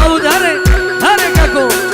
داود هره ککو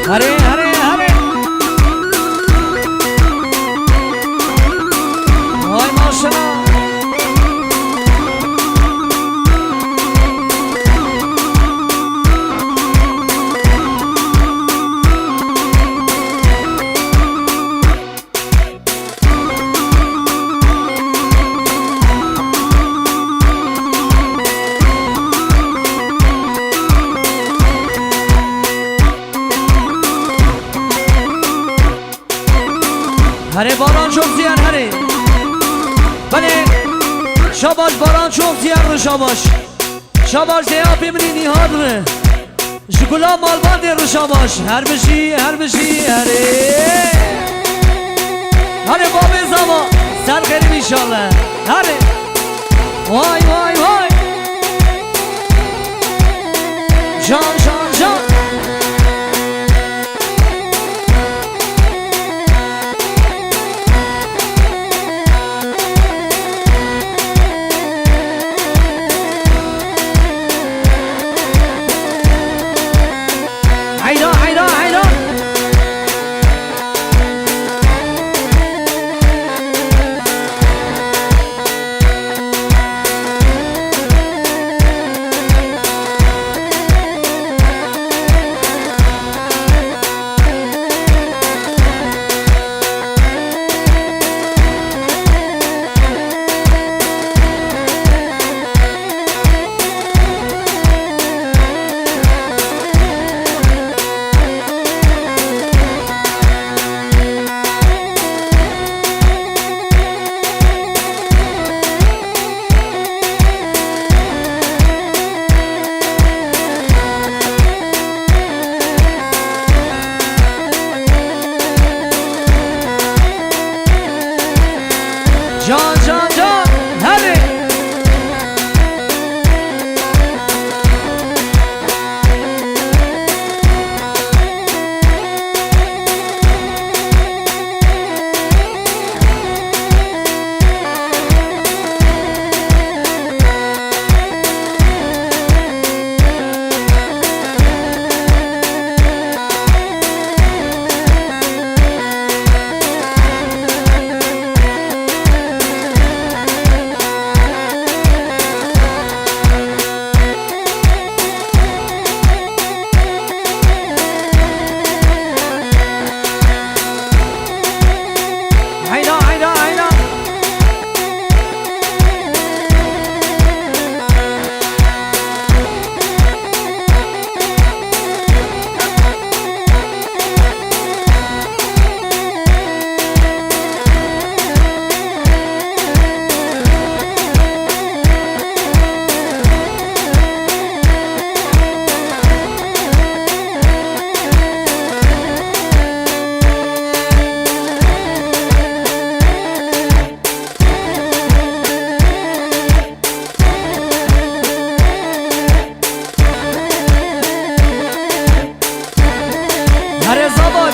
هره وای ماشاءالله هره باران çok ziyan هره بله شاباش باران çok ziyan رو شاباش شاباش دیاب امری نیهاد رو شکلا مالبان دی رو شاباش هر بشی هره هره باب زما سر خیلی بیشاله هره وای وای وای جان جان جان جان جان جان هره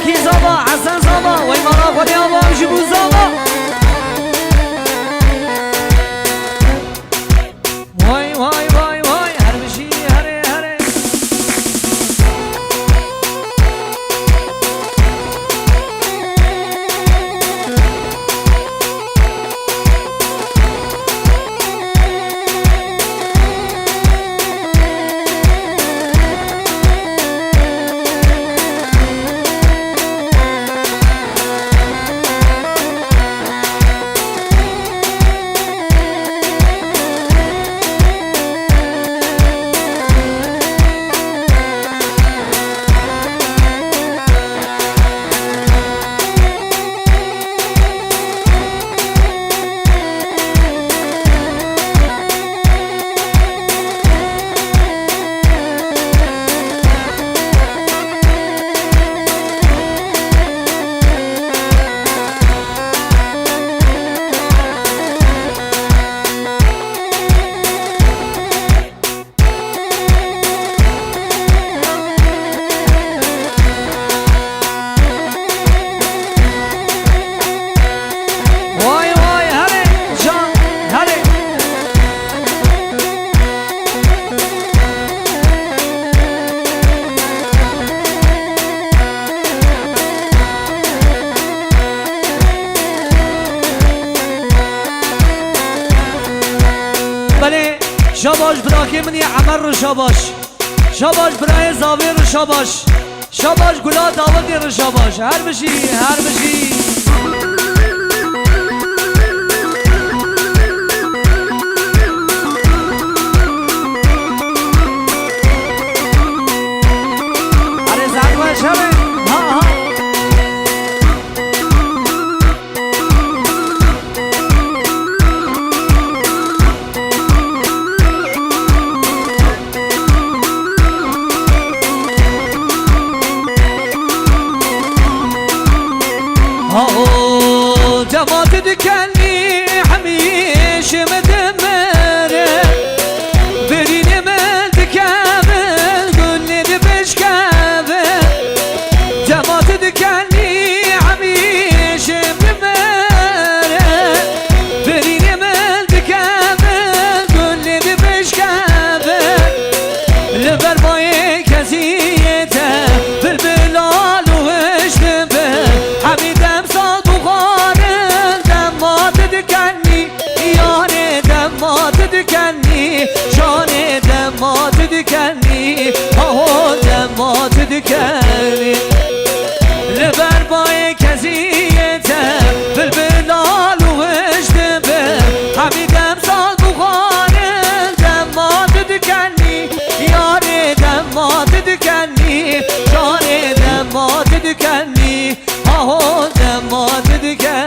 کی زابا حسن زابا وای مرا خودی آبا جبو زابا وای وای وای وای هر بشی هره هره براكي مني عمر شاباش شاباش براي زاوير شاباش شاباش قلا داودي شاباش هر بشي هر بشي أري زعما شبه ها ها هاو جماعت دکنی همیشه مدمره برینه من دکمه گلی بشکمه جماعت دکنی همیشه مدمره برینه من دکمه گلی بشکمه لبر بای کسیته بلبلال و اشتبه حمیدم سال بخاره دمات دکنی یاره دمات دکنی شانه دمات دکنی آه دمات دکنی لبر بای کسیته بلبلال و اشتبه حمیدم سال بخاره دمات دکنی یاره دمات دکنی شانه دمات دکنی آه دمات دکنی